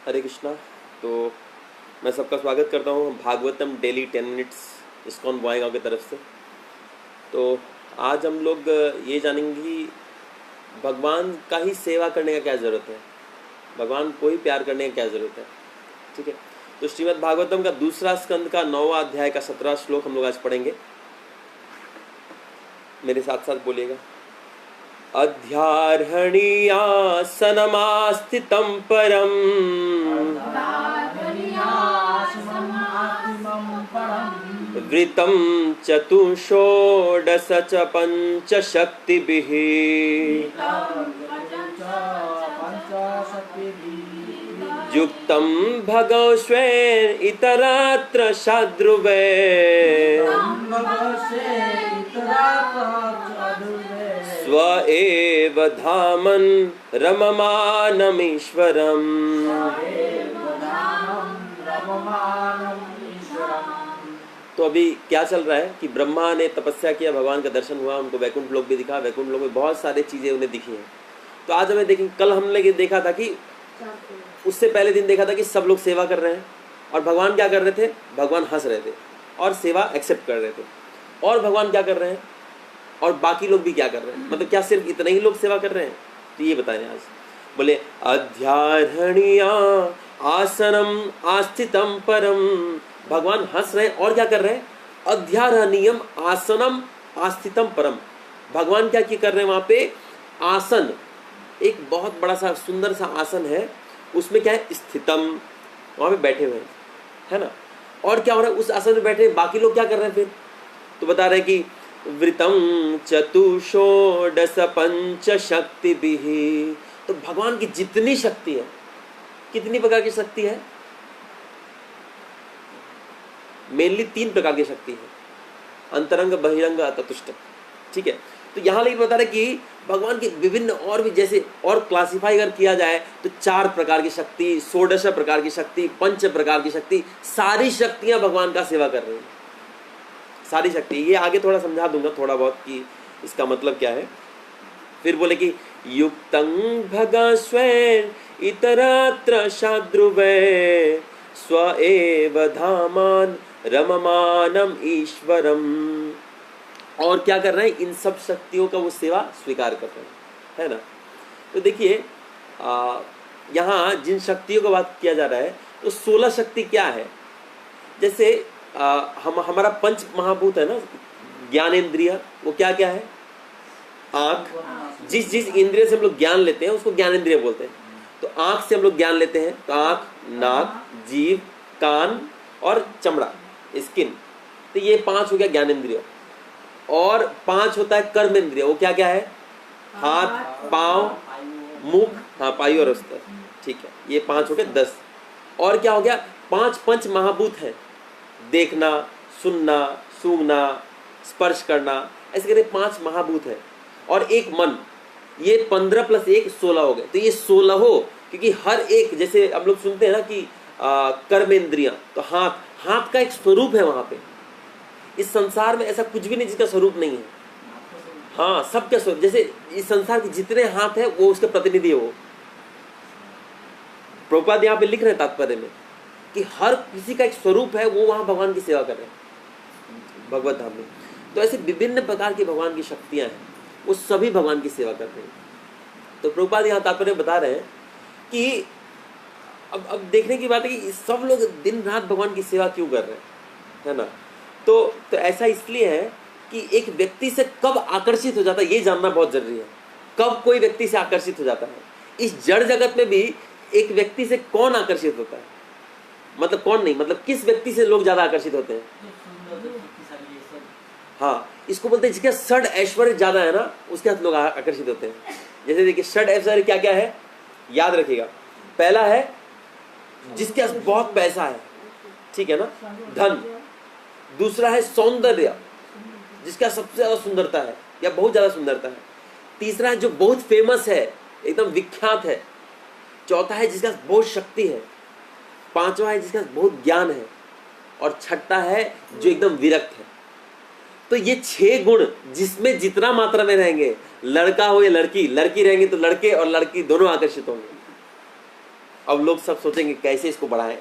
हरे कृष्णा। तो मैं सबका स्वागत करता हूँ भागवतम डेली 10 मिनट्स इस्कॉन बॉयगांव की तरफ से। तो आज हम लोग ये जानेंगे कि भगवान का ही सेवा करने का क्या ज़रूरत है, भगवान को ही प्यार करने का क्या ज़रूरत है। ठीक है, तो श्रीमद् भागवतम का दूसरा स्कंद का 9वां अध्याय का 17वां श्लोक हम लोग आज पढ़ेंगे। मेरे साथ साथ बोलिएगा। अध्यार्हणीयासनमास्थितं परम् वृतं चतुषोडश च पञ्चशक्तिभिः युक्तं भगवस्वेन इतरत्र शाद्रुवे स्व एव धामन रममानमीश्वरम्। तो अभी क्या चल रहा है कि ब्रह्मा ने तपस्या किया, भगवान का दर्शन हुआ, उनको वैकुंठ लोक भी दिखा, वैकुंठ लोक में बहुत सारी चीज़ें उन्हें दिखी हैं। तो आज हमें देखें, कल हमने ये देखा था कि उससे पहले दिन देखा था कि सब लोग सेवा कर रहे हैं और भगवान क्या कर रहे थे, भगवान हंस रहे थे और सेवा एक्सेप्ट कर रहे थे। और भगवान क्या कर रहे हैं और बाकी लोग भी क्या कर रहे हैं, मतलब क्या सिर्फ इतने ही लोग सेवा कर रहे हैं? तो ये बताएं आज। बोले अध्यार्हणीया आसनम आस्थितम परम, भगवान हंस रहे हैं और क्या कर रहे हैं, अध्यार्हणीयम आसनम आस्थितम परम। भगवान क्या कर रहे हैं वहां पे, आसन, एक बहुत बड़ा सा सुंदर सा आसन है, उसमें क्या है, स्थितम, वहां पे बैठे हुए हैं, है ना। और क्या हो रहा है, उस आसन में बैठे बाकी लोग क्या कर रहे हैं फिर, तो बता रहे हैं कि वृतं चतुषोडश पंचशक्तिभिः। तो भगवान की जितनी शक्ति है, कितनी प्रकार की शक्ति है, मेनली 3 प्रकार की शक्ति है, अंतरंग, बहिरंग, ततुष्ट। ठीक है, तो यहाँ लेकिन बता रहे कि भगवान की विभिन्न और भी, जैसे और क्लासिफाई अगर किया जाए तो 4 प्रकार की शक्ति, 16 प्रकार की शक्ति, 5 प्रकार की शक्ति, सारी शक्तियां भगवान का सेवा कर रही हैं, सारी शक्ति। ये आगे थोड़ा समझा दूंगा थोड़ा बहुत कि इसका मतलब क्या है। फिर बोले कि युक्तं भगस्वेन इतरत्र शाद्रुवे स्व एव धामान रममानम ईश्वरम। और क्या कर रहे हैं, इन सब शक्तियों का वो सेवा स्वीकार कर रहे हैं, है ना। तो देखिए यहाँ जिन शक्तियों का बात किया जा रहा है, तो 16 शक्ति क्या है, जैसे हमारा पंच महाभूत है ना, ज्ञानेंद्रिय, वो क्या क्या है, आँख, जिस इंद्रिय से हम लोग ज्ञान लेते हैं उसको ज्ञानेंद्रिय बोलते हैं। तो आँख से हम लोग ज्ञान लेते हैं, तो आँख, नाक, जीभ, कान और चमड़ा, स्किन। तो ये 5 हो गया ज्ञानेंद्रिय। और 5 होता है कर्मेंद्रिय, वो क्या क्या है, हाथ, पाँव, मुख, हाँ पायु और अस्तर। ठीक है, ये 5 हो गए 10। और क्या हो गया, 5 पंच महाभूत हैं, देखना, सुनना, सूंघना, स्पर्श करना, ऐसे करके 5 महाभूत है। और एक मन, ये 15 + 1 16 हो गए। तो ये 16 हो, क्योंकि हर एक, जैसे हम लोग सुनते हैं ना कि कर्मेंद्रियां, तो हाथ का एक स्वरूप है वहां पे। इस संसार में ऐसा कुछ भी नहीं जिसका स्वरूप नहीं है, हाँ सबका स्वरूप। जैसे इस संसार के जितने हाथ है वो उसके प्रतिनिधि है। वो प्रभुपाद यहाँ पे लिख रहे हैं तात्पर्य में कि हर किसी का एक स्वरूप है, वो वहां भगवान की सेवा कर रहे हैं भगवत धाम में। तो ऐसे विभिन्न प्रकार की भगवान की शक्तियां हैं, वो सभी भगवान की सेवा कर रहे हैं। तो प्रभुपाद यहाँ तात्पर्य बता रहे हैं कि अब देखने की बात है कि सब लोग दिन रात भगवान की सेवा क्यों कर रहे हैं, है ना। तो ऐसा इसलिए है कि एक व्यक्ति से कब आकर्षित हो जाता है ये जानना बहुत जरूरी है। कब कोई व्यक्ति से आकर्षित हो जाता है, इस जड़ जगत में भी एक व्यक्ति से कौन आकर्षित होता है, मतलब कौन नहीं, मतलब किस व्यक्ति से लोग ज्यादा आकर्षित होते हैं, हाँ इसको बोलते हैं जिसके षड ऐश्वर्य ज्यादा है ना, उसके साथ लोग आकर्षित होते हैं। जैसे देखिए षड ऐश्वर्य क्या क्या है, याद रखिएगा। पहला है जिसके पास बहुत पैसा है, ठीक है ना, धन। दूसरा है सौंदर्य, जिसका सबसे ज्यादा सुंदरता है या बहुत ज्यादा सुंदरता है। तीसरा है जो बहुत फेमस है, एकदम विख्यात है। चौथा है जिसका बहुत शक्ति है। पांचवा है जिसका बहुत ज्ञान है। और छठा है जो एकदम विरक्त है। तो ये 6 गुण जिसमें जितना मात्रा में रहेंगे, लड़का हो या लड़की, लड़की रहेंगे तो लड़के और लड़की दोनों आकर्षित होंगे। अब लोग सब सोचेंगे कैसे इसको बढ़ाएं।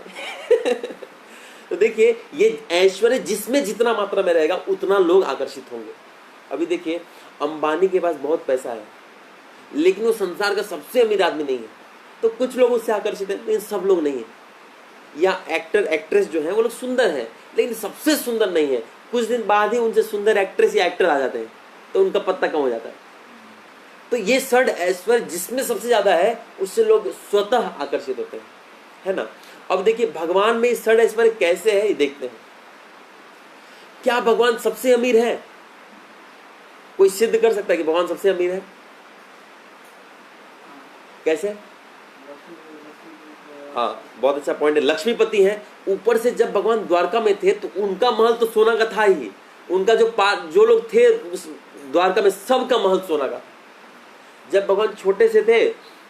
तो देखिए, ये ऐश्वर्य जिसमें जितना मात्रा में रहेगा उतना लोग आकर्षित होंगे। अभी देखिए, अंबानी के पास बहुत पैसा है, लेकिन वो संसार का सबसे अमीर आदमी नहीं है, तो कुछ लोग उससे आकर्षित हैं, लेकिन सब लोग नहीं है। या एक्टर एक्ट्रेस जो है वो लोग सुंदर है, लेकिन सबसे सुंदर नहीं है, कुछ दिन बाद ही उनसे सुंदर एक्ट्रेस या एक्टर आ जाते हैं, तो उनका पत्ता कम हो जाता है। तो ये षड ऐश्वर्य जिसमें सबसे ज्यादा है, उससे लोग स्वतः आकर्षित होते हैं, है ना। अब देखिए, भगवान में षड ऐश्वर्य कैसे है ये देखते हैं। क्या भगवान सबसे अमीर है? कोई सिद्ध कर सकता है कि भगवान सबसे अमीर है? कैसे? हाँ, बहुत अच्छा पॉइंट है। लक्ष्मीपति है। ऊपर से जब भगवान द्वारका में थे तो उनका महल तो सोना का था ही, उनका जो लोग थे उस द्वारका में सबका महल सोना का। जब भगवान छोटे से थे,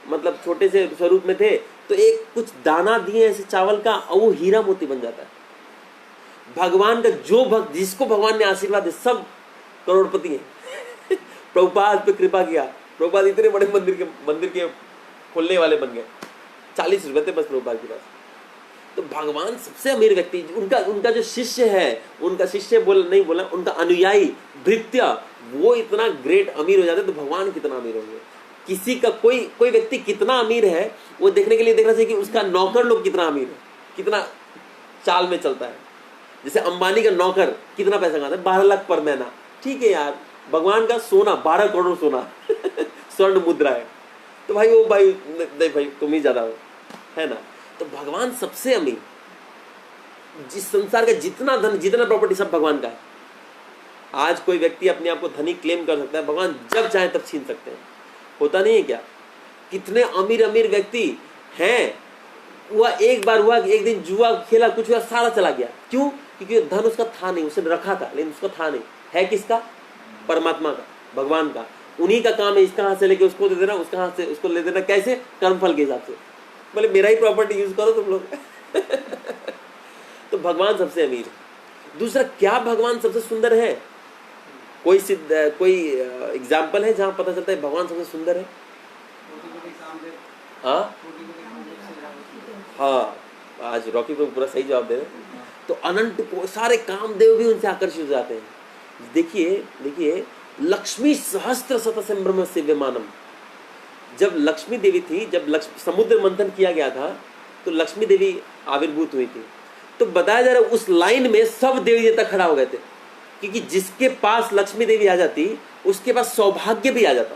मतलब छोटे से स्वरूप में थे, तो एक कुछ दाना दिए ऐसे चावल का और वो हीरा मोती बन जाता है। भगवान का जो भक्त, जिसको भगवान ने आशीर्वाद दिया, सब करोड़पति हैं। प्रभुपाद पे कृपा किया, प्रभुपाद इतने बड़े मंदिर के खोलने वाले बन गए। 40 रुपए थे बस प्रभुपाद के पास। तो भगवान सबसे अमीर व्यक्ति, उनका जो शिष्य है, उनका शिष्य नहीं बोला, उनका अनुयायी भृत्य, वो इतना ग्रेट अमीर हो जाते, तो भगवान कितना अमीर होंगे। किसी का कोई व्यक्ति कितना अमीर है वो देखने के लिए देखना चाहिए कि उसका नौकर लोग कितना अमीर है, कितना चाल में चलता है। जैसे अंबानी का नौकर कितना पैसा कमाता है, 12 लाख पर महीना। ठीक है यार, भगवान का सोना 12 करोड़ सोना स्वर्ण मुद्रा है, तो भाई वो नहीं भाई तुम ही ज्यादा हो, है ना। तो भगवान सबसे अमीर, जिस संसार का जितना धन, जितना प्रॉपर्टी, सब भगवान का है। आज कोई व्यक्ति अपने आप को धनी क्लेम कर सकता है, भगवान जब चाहे तब छीन सकते हैं। होता नहीं है क्या? कितने अमीर व्यक्ति हैं, एक बार हुआ कि एक दिन जुआ खेला, कुछ हुआ, सारा चला गया। क्यों? क्योंकि धन उसका था नहीं, उसने रखा था लेकिन उसका था नहीं। है किसका? परमात्मा का, भगवान का। उन्हीं का काम है इसका हाथ से लेके उसको दे देना, उसका हाथ से उसको ले देना। कैसे? कर्मफल के हिसाब से। बोले मेरा ही प्रॉपर्टी यूज करो तुम लोग। तो भगवान सबसे अमीर है। दूसरा, क्या भगवान सबसे सुंदर है? कोई एग्जाम्पल है जहां पता चलता है भगवान सबसे सुंदर है? हाँ, आज रॉकी को पूरा सही जवाब दे रहे। तो अनंत को सारे कामदेव भी उनसे आकर्षित हो जाते हैं। देखिए, लक्ष्मी सहस्त्र शत संभ्रम सेव्यमानम। जब लक्ष्मी देवी थी, जब समुद्र मंथन किया गया था, तो लक्ष्मी देवी आविर्भूत हुई थी। तो बताया जा रहा है उस लाइन में सब देवी देवता खड़ा हो गए थे, क्योंकि जिसके पास लक्ष्मी देवी आ जाती उसके पास सौभाग्य भी आ जाता।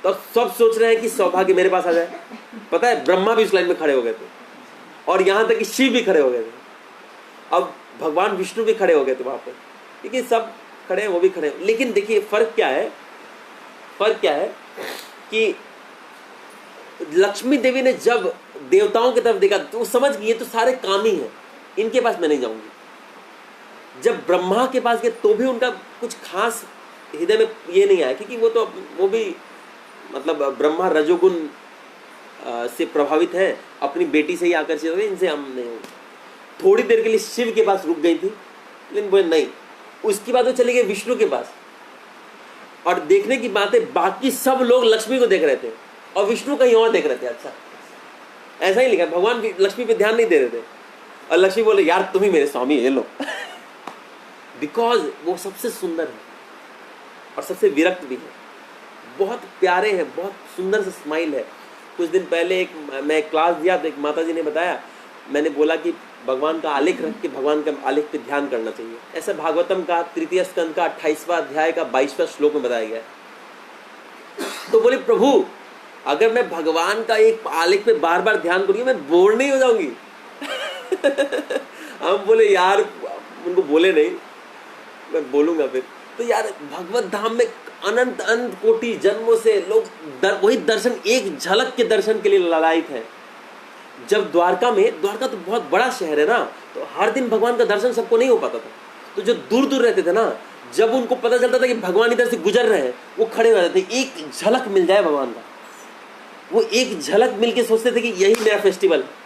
तो अब सब सोच रहे हैं कि सौभाग्य मेरे पास आ जाए। पता है, ब्रह्मा भी उस लाइन में खड़े हो गए थे, और यहां तक कि शिव भी खड़े हो गए थे। अब भगवान विष्णु भी खड़े हो गए थे वहां पर, क्योंकि सब खड़े हैं, वो भी खड़े हैं। लेकिन देखिए फर्क क्या है कि लक्ष्मी देवी ने जब देवताओं की तरफ देखा तो समझ गई ये तो सारे कामी हैं, इनके पास मैं नहीं जाऊंगी। जब ब्रह्मा के पास गए तो भी उनका कुछ खास हृदय में ये नहीं आया, क्योंकि वो भी मतलब ब्रह्मा रजोगुण से प्रभावित है, अपनी बेटी से ही आकर्षित हुए, इनसे हम नहीं होंगे। थोड़ी देर के लिए शिव के पास रुक गई थी, लेकिन वो नहीं। उसके बाद वो चले गए विष्णु के पास, और देखने की बात है बाकी सब लोग लक्ष्मी को देख रहे थे और विष्णु कहीं और देख रहे थे। अच्छा, ऐसा ही लिखा, भगवान लक्ष्मी पे ध्यान नहीं दे रहे थे, और लक्ष्मी बोले यार तुम ही मेरे स्वामी, ये लो। बिकॉज वो सबसे सुंदर है और सबसे विरक्त भी है, बहुत प्यारे हैं, बहुत सुंदर से स्माइल है। कुछ दिन पहले मैं क्लास दिया तो एक माता जी ने बताया, मैंने बोला कि भगवान का आलेख रख के भगवान का आलेख पे ध्यान करना चाहिए। ऐसा भागवतम का 3 स्कंद का 28वां अध्याय का 22वां श्लोक में बताया गया है। तो बोले प्रभु अगर मैं भगवान का एक आलेख पे बार बार ध्यान करूंगी मैं बोर नहीं हो जाऊंगी। हम बोले यार, उनको बोले नहीं, मैं बोलूंगा फिर। तो यार भगवत धाम में अनंत अनंत कोटि जन्मों से लोग वही दर्शन, एक झलक के दर्शन के लिए ललायित है। जब द्वारका तो बहुत बड़ा शहर है ना, तो हर दिन भगवान का दर्शन सबको नहीं हो पाता था। तो जो दूर दूर रहते थे ना, जब उनको पता चलता था कि भगवान इधर से गुजर रहे हैं, वो खड़े हो जाते थे, एक झलक मिल जाए भगवान का। वो एक झलक मिलके सोचते थे कि यही मेरा फेस्टिवल है।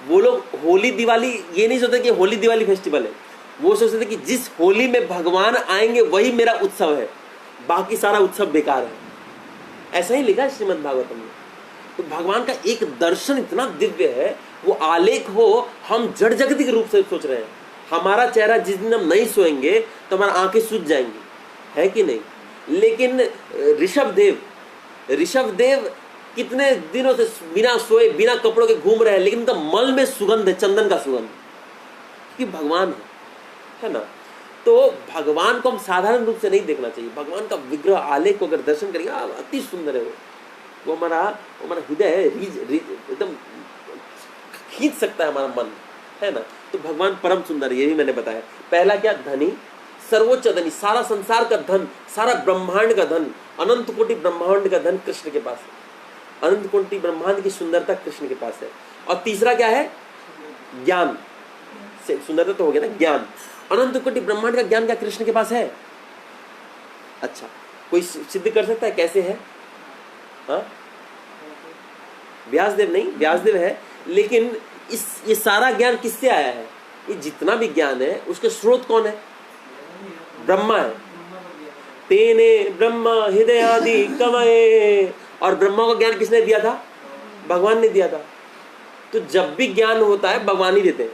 वो लोग होली दिवाली ये नहीं सोचते कि होली दिवाली फेस्टिवल है, वो सोचते थे कि जिस होली में भगवान आएंगे वही मेरा उत्सव है, बाकी सारा उत्सव बेकार है। ऐसा ही लिखा है श्रीमद् भागवतम में। तो भगवान का एक दर्शन इतना दिव्य है, वो आलेख हो, हम जड़ जगत के रूप से सोच रहे हैं। हमारा चेहरा जिस दिन हम नहीं सोएंगे तो हमारी आंखें सूज जाएंगी, है कि नहीं? लेकिन ऋषभ देव कितने दिनों से बिना सोए बिना कपड़ों के घूम रहे हैं, लेकिन उनका मल में सुगंध है, चंदन का सुगंध, क्योंकि भगवान है ना। तो भगवान को हम साधारण रूप से नहीं देखना चाहिए। भगवान का विग्रह आलेख को अगर दर्शन करेंगे, अति सुंदर है वो हमारा हृदय है, एकदम खींच सकता है हमारा मन, है ना। तो भगवान परम सुंदर है, यही मैंने बताया। पहला क्या? धनी, सर्वोच्च धनी, सारा संसार का धन, सारा ब्रह्मांड का धन, अनंत कोटि ब्रह्मांड का धन कृष्ण के पास है। अनंत कोटि ब्रह्मांड की सुंदरता कृष्ण के पास है। और तीसरा क्या है? ज्ञान। सुंदरता तो हो गया ना, ज्ञान। अनंत कोटि ब्रह्मांड का ज्ञान क्या कृष्ण के पास है? अच्छा, कोई सिद्ध कर सकता है कैसे है? हाँ, व्यासदेव नहीं, व्यासदेव है, लेकिन ये सारा ज्ञान किससे आया है? ये जितना भी ज्ञान है उसके स्रोत कौन है? ब्रह्मा है। तेने ब्रह्मा हृदयादि कमये, और ब्रह्मा को ज्ञान किसने दिया था? भगवान ने दिया था। तो जब भी ज्ञान होता है भगवान ही देते हैं।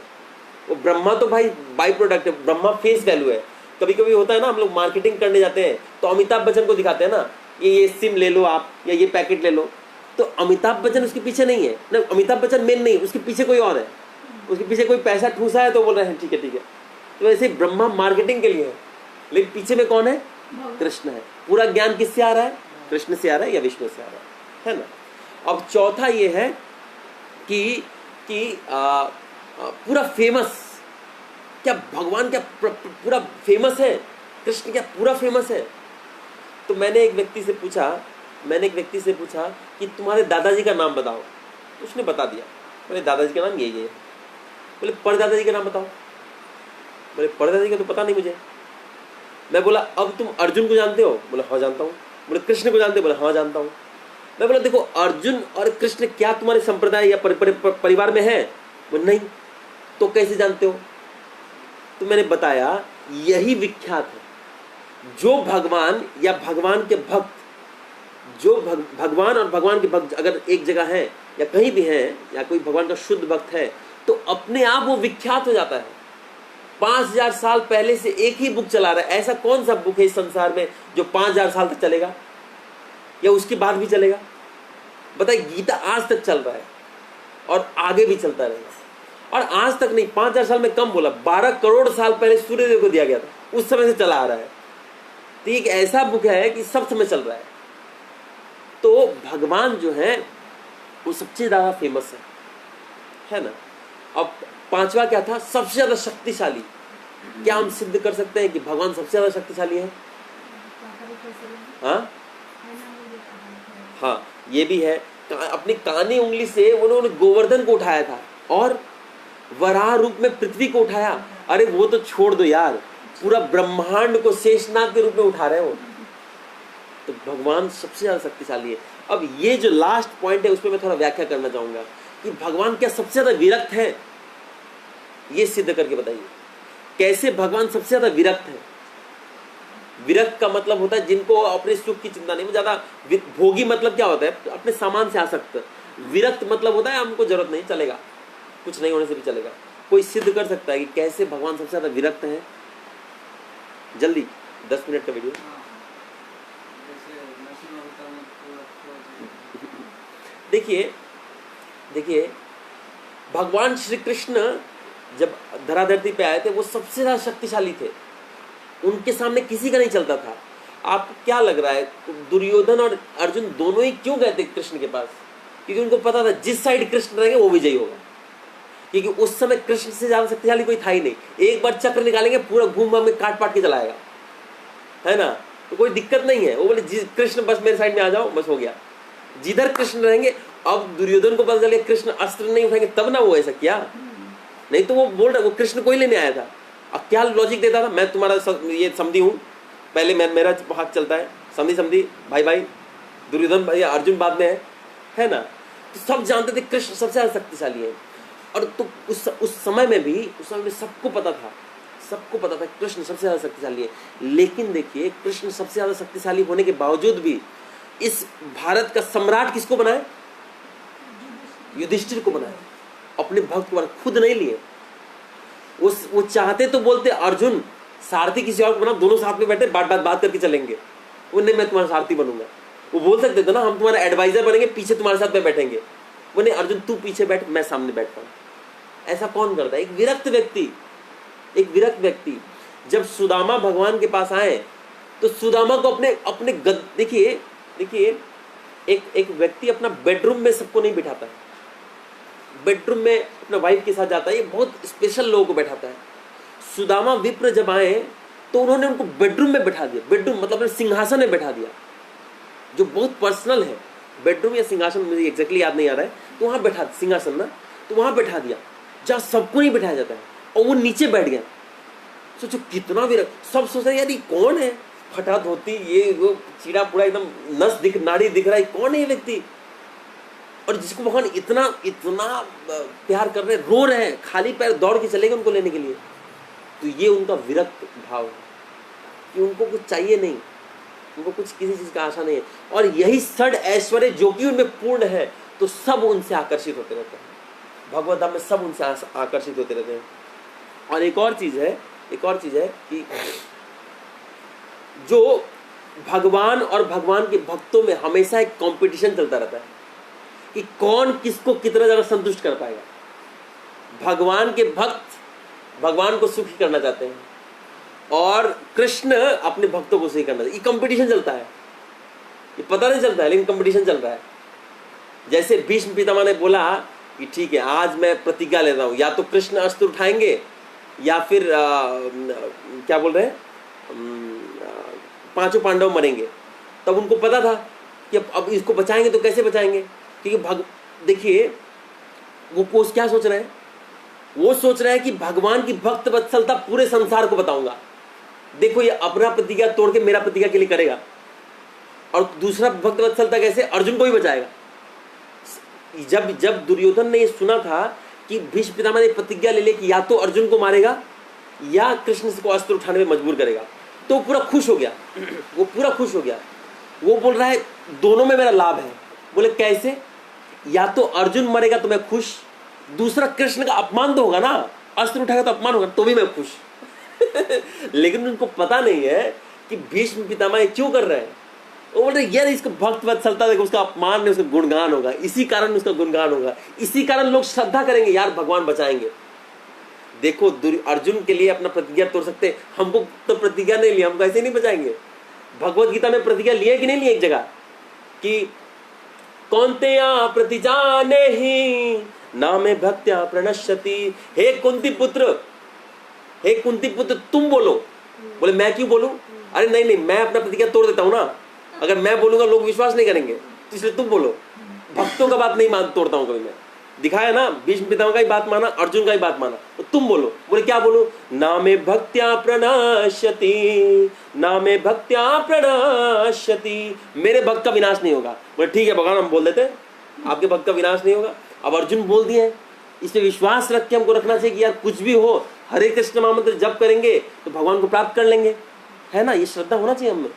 वो ब्रह्मा तो भाई बाई प्रोडक्ट है, ब्रह्मा फेस वैल्यू है। कभी कभी होता है ना, हम लोग मार्केटिंग करने जाते हैं तो अमिताभ बच्चन को दिखाते हैं ना, ये सिम ले लो आप, या ये पैकेट ले लो, तो अमिताभ बच्चन उसके पीछे नहीं है ना, अमिताभ बच्चन मेन नहीं है, उसके पीछे कोई और है, उसके पीछे कोई पैसा ठूसा है तो बोल रहे हैं ठीक है ठीक है। तो वैसे ब्रह्मा मार्केटिंग के लिए है, लेकिन पीछे में कौन है? कृष्ण है। पूरा ज्ञान किससे आ रहा है? कृष्ण से आ रहा है या विष्णु से आ रहा है ना। अब चौथा ये है कि पूरा फेमस, क्या भगवान क्या पूरा फेमस है? कृष्ण क्या पूरा फेमस है? तो मैंने एक व्यक्ति से पूछा कि तुम्हारे दादाजी का नाम बताओ। उसने बता दिया, बोले दादाजी का नाम यही है। बोले परदादाजी का नाम बताओ। बोले परदादाजी का तो पता नहीं मुझे। मैं बोला अब तुम अर्जुन को जानते हो? बोले हाँ जानता हूँ। बोले कृष्ण को जानते हो? बोले हाँ जानता हूँ। मैं बोला देखो अर्जुन और कृष्ण क्या तुम्हारे संप्रदाय या परिवार में है? बोले नहीं। तो कैसे जानते हो? तो मैंने बताया यही विख्यात है, जो भगवान या भगवान के भक्त, जो भगवान और भगवान के भक्त अगर एक जगह हैं या कहीं भी हैं, या कोई भगवान का शुद्ध भक्त है, तो अपने आप वो विख्यात हो जाता है। 5000 साल पहले से एक ही बुक चला रहा है। ऐसा कौन सा बुक है इस संसार में जो 5000 साल तक चलेगा या उसके बाद भी चलेगा? बताइए, गीता आज तक चल रहा है और आगे भी चलता रहेगा। और आज तक नहीं, 5000 साल में कम बोला, 12 करोड़ साल पहले सूर्यदेव को दिया गया था, उस समय से चला आ रहा है। तो एक ऐसा बुक है कि सब समय चल रहा है। तो भगवान जो है वो सबसे ज्यादा फेमस है ना। अब पांचवा क्या था? सबसे ज्यादा शक्तिशाली। क्या हम सिद्ध कर सकते हैं कि भगवान सबसे ज्यादा शक्तिशाली है? हाँ, ये भी है। अपनी कानी उंगली से उन्होंने गोवर्धन को उठाया था और वराह रूप में पृथ्वी को उठाया। अरे वो तो छोड़ दो यार, पूरा ब्रह्मांड को शेषनाग के रूप में उठा रहे हो। तो भगवान सबसे ज्यादा शक्तिशाली है। अब ये जो लास्ट पॉइंट है उस पर मैं थोड़ा व्याख्या करना चाहूंगा कि भगवान क्या सबसे ज्यादा विरक्त है, ये सिद्ध करके बताइए। कैसे भगवान सबसे ज्यादा विरक्त है? विरक्त का मतलब होता है जिनको अपने सुख की चिंता नहीं, वो ज्यादा भोगी मतलब क्या होता है? अपने सामान से आसक्त। विरक्त मतलब होता है हमको जरूरत नहीं, चलेगा, कुछ नहीं होने से भी चलेगा। कोई सिद्ध कर सकता है कि कैसे भगवान सबसे ज्यादा विरक्त है? जल्दी, 10 मिनट का वीडियो। देखिए भगवान श्री कृष्ण जब धराधरती पे आए थे वो सबसे ज्यादा शक्तिशाली थे, उनके सामने किसी का नहीं चलता था। आपको क्या लग रहा है दुर्योधन और अर्जुन दोनों ही क्यों गए थे कृष्ण के पास? क्योंकि उनको पता था जिस साइड कृष्ण रहेंगे वो विजयी होगा, क्योंकि उस समय कृष्ण से ज्यादा शक्तिशाली कोई था ही नहीं। एक बार चक्र निकालेंगे पूरा घूम घूम में काट पाट के चलाएगा, है ना। तो कोई दिक्कत नहीं है। वो बोले कृष्ण बस मेरे साइड में आ जाओ, बस हो गया। जिधर कृष्ण रहेंगे। अब दुर्योधन को पता चले कृष्ण अस्त्र नहीं उठाएंगे तब ना वो ऐसा किया, नहीं तो वो बोल रहा वो कृष्ण को ही लेने आया था। अब क्या लॉजिक देता था? मैं तुम्हारा ये समझी हूँ, पहले मेरा हाथ चलता है, समझी भाई भाई, दुर्योधन भाई, अर्जुन बाद में है ना। तो सब जानते थे कृष्ण सबसे ज्यादा शक्तिशाली है। और तो उस समय में सबको पता था कृष्ण सबसे ज्यादा शक्तिशाली है। लेकिन देखिए कृष्ण सबसे ज्यादा शक्तिशाली होने के बावजूद भी इस भारत का सम्राट किसको बनाए? युधिष्ठिर को बनाया, अपने भक्त को खुद नहीं लिए। वो चाहते तो बोलते अर्जुन सारथी किसी और को बना, दोनों साथ में बैठे बात करके चलेंगे। वो नहीं, मैं तुम्हारा सारथी बनूंगा। वो बोल सकते थे ना हम तुम्हारा एडवाइजर बनेंगे, पीछे तुम्हारे साथ में बैठेंगे। वो नहीं, अर्जुन तू पीछे बैठ, मैं सामने बैठता हूँ। ऐसा कौन करता है? एक विरक्त व्यक्ति। जब सुदामा भगवान के पास आए तो सुदामा को अपने देखिए एक व्यक्ति अपना बेडरूम में सबको नहीं बिठाता है, बेडरूम में अपना वाइफ के साथ जाता है, ये बहुत स्पेशल लोगों को बैठाता है। सुदामा विप्र जब आए तो उन्होंने उनको बेडरूम में बैठा दिया। बेडरूम मतलब सिंहासन में बैठा दिया, जो बहुत पर्सनल है। बेडरूम या सिंहासन मुझे एग्जैक्टली याद नहीं आ रहा है, तो वहां बैठा, सिंहासन ना, तो वहां बैठा दिया जहां सबको नहीं बैठाया जाता है, और वो नीचे बैठ गया। सोचो कितना विरक्त। सब सोच रहे यार ये कौन है, फटा धोती, ये वो चीड़ा पूरा एकदम नाड़ी दिख रहा है, कौन है ये व्यक्ति? और जिसको भगवान इतना प्यार कर रहे, रो रहे हैं, खाली पैर दौड़ के चलेंगे उनको लेने के लिए। तो ये उनका विरक्त भाव है कि उनको कुछ चाहिए नहीं, उनको कुछ किसी चीज का आशा नहीं है। और यही षड ऐश्वर्य जो कि उनमें पूर्ण है, तो सब उनसे आकर्षित होते रहते हैं। भगवत धाम में सब उनसे आकर्षित होते रहते हैं। और एक और चीज है कि जो भगवान और भगवान के भक्तों में हमेशा एक कंपटीशन चलता रहता है कि कौन किसको कितना ज्यादा संतुष्ट कर पाएगा। भगवान के भक्त भगवान को सुखी करना चाहते हैं और कृष्ण अपने भक्तों को सुखी करना चाहते हैं। ये कंपटीशन चलता है, ये पता नहीं चलता है लेकिन कंपटीशन चल रहा है। जैसे भीष्म पितामह ने बोला कि ठीक है आज मैं प्रतिज्ञा ले रहा हूं, या तो कृष्ण अस्त्र उठाएंगे या फिर क्या बोल रहे हैं, पांचों पांडव मरेंगे। तब उनको पता था कि अब इसको बचाएंगे तो कैसे बचाएंगे, क्योंकि देखिए वो कोच क्या सोच रहे हैं, वो सोच रहे हैं कि भगवान की भक्त वत्सलता पूरे संसार को बताऊंगा। देखो ये अपना प्रतिज्ञा तोड़ के मेरा प्रतिज्ञा के लिए करेगा, और दूसरा भक्त वत्सलता कैसे, अर्जुन को ही बचाएगा। जब दुर्योधन ने ये सुना था कि भीष्म पितामह ने प्रतिज्ञा ले ली कि या तो अर्जुन को मारेगा या कृष्ण को अस्त्र उठाने में मजबूर करेगा, तो वो पूरा खुश हो गया। वो बोल रहा है दोनों में मेरा लाभ है। बोले कैसे? या तो अर्जुन मरेगा तो मैं खुश, दूसरा कृष्ण का अपमान तो होगा ना, अस्त्र उठाएगा तो अपमान होगा, तो भी मैं खुश। लेकिन उनको पता नहीं है कि भीष्म पितामह क्यों कर रहे हैं। वो बोल रहे यार इसको भक्त वत्सलता देखो, उसका अपमान नहीं, उसका गुणगान होगा, इसी कारण उसका गुणगान होगा, इसी कारण लोग श्रद्धा करेंगे, यार भगवान बचाएंगे। देखो अर्जुन के लिए अपना प्रतिज्ञा तोड़ सकते, हमको तो प्रतिज्ञा नहीं लिया, हमको ऐसे नहीं बचाएंगे। भगवत गीता में प्रतिज्ञा लिए कि नहीं लिए एक जगह कि कौन्तेया प्रतिजाने ही नामे भक्त्या प्रणश्यति। हे कुंती पुत्र तुम बोलो। बोले मैं क्यों बोलूं? अरे नहीं मैं अपना प्रतिज्ञा तोड़ देता हूं ना, अगर मैं बोलूंगा लोग विश्वास नहीं करेंगे, तो इसलिए तुम बोलो। भक्तों का बात नहीं तोड़ता हूं कभी मैं। दिखाया ना, भीष्म पितामह का ही बात माना, अर्जुन का ही बात माना, तो तुम बोलो। बोले क्या बोलो? नामे भक्त्या प्रणश्यति, नामे भक्त्या प्रणश्यति, मेरे भक्त का विनाश नहीं होगा। बोले ठीक है भगवान, हम बोल देते आपके भक्त का विनाश नहीं होगा। अब अर्जुन बोल दिए, इसमें विश्वास रख के हमको रखना चाहिए कि यार कुछ भी हो, हरे कृष्ण महामंत्र जप करेंगे तो भगवान को प्राप्त कर लेंगे, है ना, ये श्रद्धा होना चाहिए हमें।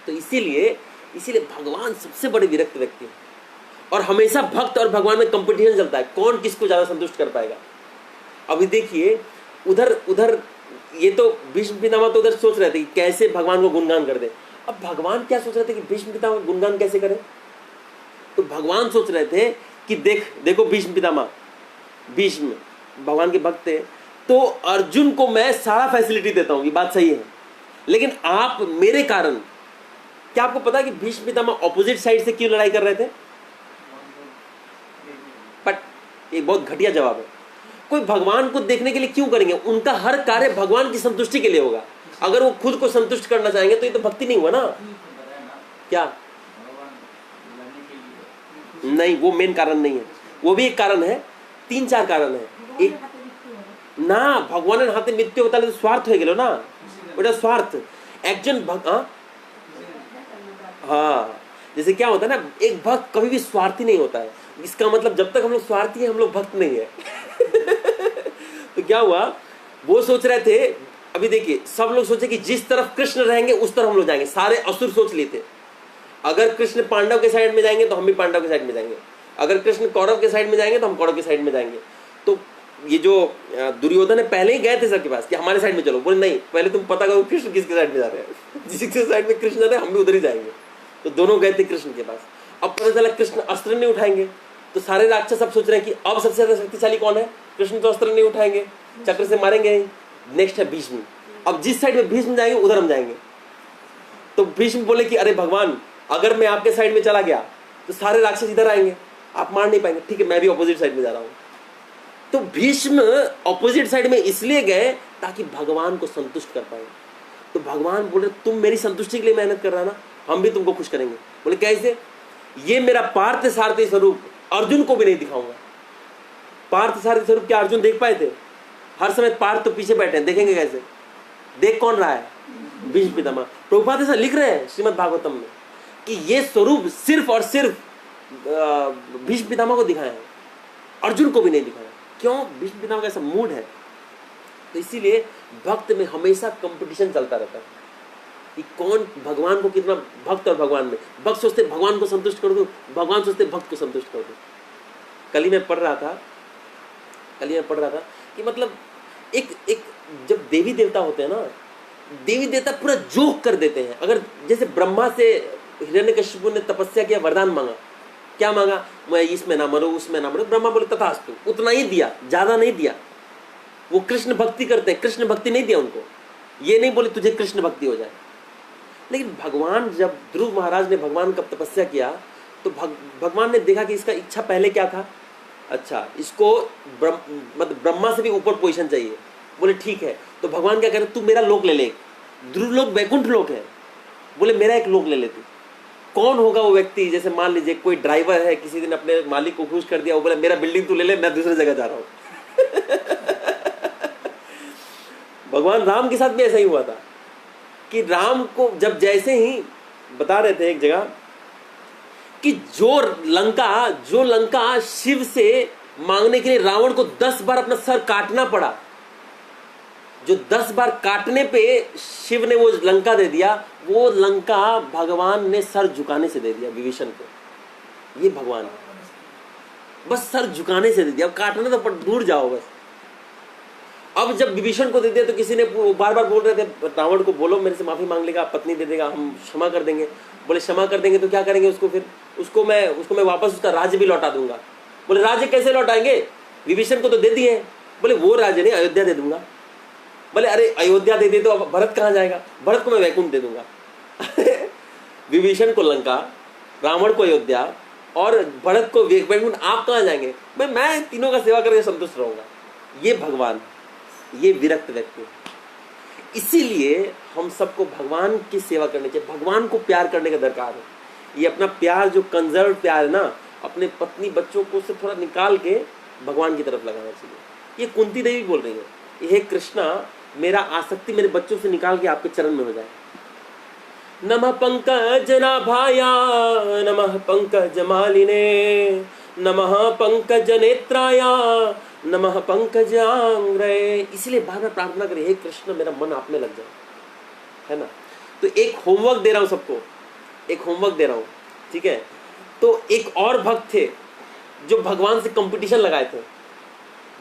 तो इसीलिए भगवान सबसे बड़े विरक्त व्यक्ति है, और हमेशा भक्त और भगवान में कंपटीशन चलता है, कौन किसको ज्यादा संतुष्ट कर पाएगा। अभी देखिए उधर ये तो भीष्म पितामह तो उधर सोच रहे थे कि कैसे भगवान को गुणगान कर दे। अब भगवान क्या सोच रहे थे कि भीष्म पितामह गुणगान कैसे करें? तो भगवान सोच रहे थे कि देखो भीष्म भगवान के भक्त थे, तो अर्जुन को मैं सारा फैसिलिटी देता हूं, ये बात सही है, लेकिन आप मेरे कारण, क्या आपको पता है कि भीष्म पितामह ऑपोजिट साइड से क्यों लड़ाई कर रहे थे? बट ये बहुत घटिया जवाब है। कोई भगवान को देखने के लिए क्यों करेंगे? उनका हर कार्य भगवान की संतुष्टि के लिए होगा। अगर वो खुद को संतुष्ट करना चाहेंगे तो ये तो भक्ति नहीं हुआ ना। क्या नहीं, वो मेन कारण नहीं है, वो भी एक कारण है, 3-4 कारण है। एक ना भगवान हाथे मृत्यु होता है तो स्वार्थ हो गया ना, बेटा स्वार्थ। एकजन हाँ, जैसे क्या होता है ना, एक भक्त कभी भी स्वार्थी नहीं होता है। इसका मतलब जब तक हम लोग स्वार्थी हैं हम लोग भक्त नहीं है। तो क्या हुआ, वो सोच रहे थे, अभी देखिए सब लोग सोचे कि जिस तरफ कृष्ण रहेंगे उस तरफ हम लोग जाएंगे। सारे असुर सोच लिए थे, अगर कृष्ण पांडव के साइड में जाएंगे तो हम भी पांडव के साइड में जाएंगे, अगर कृष्ण कौरव के साइड में जाएंगे तो हम कौरव के साइड में जाएंगे। तो ये जो दुर्योधन है पहले ही गए थे सर के पास कि हमारे साइड में चलो, बोले नहीं पहले तुम पता करो कृष्ण किसके साइड में जा रहे हैं, जिसके साइड में कृष्ण जा रहे हैं हम भी उधर ही जाएंगे। तो दोनों गए थे कृष्ण के पास। अब पता चला कृष्ण अस्त्र नहीं उठाएंगे, तो सारे राक्षस सब सोच रहे हैं कि अब सबसे ज्यादा शक्तिशाली कौन है, कृष्ण तो अस्त्र नहीं उठाएंगे, चक्र से मारेंगे ही। नेक्स्ट है भीष्म। अब जिस साइड में भीष्म जाएंगे उधर हम जाएंगे। तो भीष्म बोले कि अरे भगवान अगर मैं आपके साइड में चला गया तो सारे राक्षस इधर आएंगे, आप मार नहीं पाएंगे, ठीक है मैं भी ऑपोजिट साइड में जा रहा हूं। तो भीष्म ऑपोजिट साइड में इसलिए गए ताकि भगवान को संतुष्ट कर पाए। तो भगवान बोले तुम मेरी संतुष्टि के लिए मेहनत कर रहा ना, हम भी तुमको खुश करेंगे। बोले कैसे? ये मेरा पार्थ सारथी स्वरूप अर्जुन को भी नहीं दिखाऊंगा। पार्थ सारथी स्वरूप क्या अर्जुन देख पाए थे? हर समय पार्थ तो पीछे बैठे हैं, देखेंगे कैसे? देख कौन रहा है? भीष्म पितामह। प्रभुपाद ऐसा लिख रहे हैं श्रीमद् भागवतम में कि ये स्वरूप सिर्फ और सिर्फ भीष्म पितामह को दिखाया है, अर्जुन को भी नहीं दिखाया। क्यों? भीष्म पितामह का ऐसा मूड है। तो इसीलिए भक्त में हमेशा कंपटीशन चलता रहता है कि कौन भगवान को कितना, भक्त और भगवान में। भक्त सोचते भगवान को संतुष्ट कर दूं, भगवान सोचते भक्त को संतुष्ट कर दूं। कल ही मैं पढ़ रहा था कि मतलब एक जब देवी देवता होते हैं ना, देवी देवता पूरा जोक कर देते हैं। अगर जैसे ब्रह्मा से हिरण्यकशिपु ने तपस्या किया, वरदान मांगा, क्या मांगा? मैं इसमें ना मरो उसमें ना मरो। ब्रह्मा बोले तथास्तु, उतना ही दिया, ज्यादा नहीं दिया। वो कृष्ण भक्ति करते हैं, कृष्ण भक्ति नहीं दिया उनको। ये नहीं बोले तुझे कृष्ण भक्ति हो जाए। लेकिन भगवान, जब ध्रुव महाराज ने भगवान का तपस्या किया तो भगवान ने देखा कि इसका इच्छा पहले क्या था, अच्छा इसको मतलब ब्रह्मा से भी ऊपर पोजीशन चाहिए। बोले ठीक है। तो भगवान क्या कह रहे, तू मेरा लोक ले ले। ध्रुव लोक वैकुंठ लोक है, बोले मेरा एक लोक ले ले तू। कौन होगा वो व्यक्ति? जैसे मान लीजिए कोई ड्राइवर है, किसी दिन अपने मालिक को खुश कर दिया, वो बोले मेरा बिल्डिंग तू ले ले, मैं दूसरी जगह जा रहा हूं। भगवान राम के साथ भी ऐसा ही हुआ था कि राम को जब जैसे ही बता रहे थे एक जगह कि जो लंका शिव से मांगने के लिए रावण को 10 बार अपना सर काटना पड़ा, जो 10 बार काटने पे शिव ने वो लंका दे दिया, वो लंका भगवान ने सर झुकाने से दे दिया विभीषण को। ये भगवान है, बस सर झुकाने से दे दिया। अब काटना तो दूर जाओ बस। अब जब विभीषण को दे दिया तो किसी ने बार बार बोल रहे थे रावण को, बोलो मेरे से माफी मांग लेगा, पत्नी दे देगा, हम क्षमा कर देंगे। बोले क्षमा कर देंगे तो क्या करेंगे उसको? फिर उसको मैं वापस उसका राज्य भी लौटा दूंगा। बोले राज्य कैसे लौटाएंगे? विभीषण को तो दे दिए। बोले वो राज्य नहीं, अयोध्या दे दूंगा। बोले अरे अयोध्या दे दे तो अब भरत कहाँ जाएगा? भरत को मैं वैकुंठ दे दूंगा। विभीषण को लंका, रावण को अयोध्या और भरत को वैकुंठ, आप कहाँ जाएंगे? मैं तीनों का सेवा करके संतुष्ट रहूंगा। ये भगवान, ये विरक्त व्यक्ति। इसीलिए हम सबको भगवान की सेवा करनी चाहिए, भगवान को प्यार करने का दरकार है। ये अपना प्यार जो कंजर्व प्यार है ना, अपने पत्नी बच्चों को से थोड़ा निकाल के भगवान की तरफ लगाना चाहिए। ये कुंती देवी बोल रही है, हे कृष्णा मेरा आसक्ति मेरे बच्चों से निकाल के आपके चरण में हो जाए। नमः पंकज नाभाया नमः पंकज मालिने नमः पंकज नेत्राया नमः पंकजांग्रये। इसलिए बार बार प्रार्थना करिए, हे कृष्ण मेरा मन आप में लग जाए, है ना। तो एक होमवर्क दे रहा हूं सबको, एक होमवर्क दे रहा हूं, ठीक है। तो एक और भक्त थे जो भगवान से कंपटीशन लगाए थे।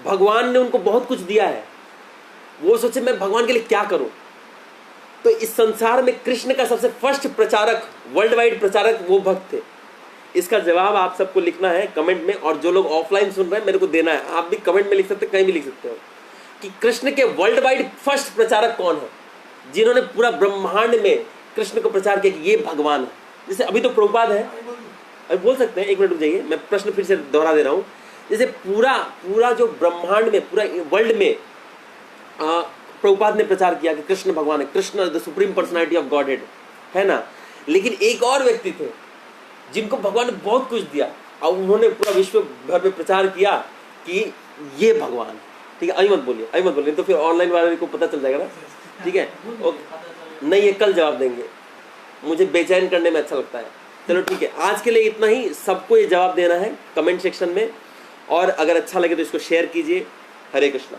भगवान ने उनको बहुत कुछ दिया है, वो सोचे मैं भगवान के लिए क्या करूं। तो इस संसार में कृष्ण का सबसे फर्स्ट प्रचारक, वर्ल्ड वाइड प्रचारक वो भक्त थे। इसका जवाब आप सबको लिखना है कमेंट में, और जो लोग ऑफलाइन सुन रहे हैं मेरे को देना है। आप भी कमेंट में लिख सकते हैं, कहीं भी लिख सकते हो कि कृष्ण के वर्ल्ड वाइड फर्स्ट प्रचारक कौन है, जिन्होंने पूरा ब्रह्मांड में कृष्ण को प्रचार किया कि ये भगवान है। जैसे अभी तो प्रभुपाद है, अभी बोल सकते हैं, एक मिनट रुक जाइए, मैं प्रश्न फिर से दोहरा दे रहा हूँ। जैसे पूरा जो ब्रह्मांड में, पूरा वर्ल्ड में प्रभुपाद ने प्रचार किया कि कृष्ण भगवान है, Krishna the supreme personality of godhead, है ना। लेकिन एक और व्यक्ति थे जिनको भगवान ने बहुत कुछ दिया और उन्होंने पूरा विश्व भर में प्रचार किया कि ये भगवान, ठीक है। अभी मत बोलिए तो फिर ऑनलाइन वाले को पता चल जाएगा ना, ठीक है। नहीं, ये कल जवाब देंगे, मुझे बेचैन करने में अच्छा लगता है। चलो ठीक है, आज के लिए इतना ही। सबको ये जवाब देना है कमेंट सेक्शन में, और अगर अच्छा लगे तो इसको शेयर कीजिए। हरे कृष्णा।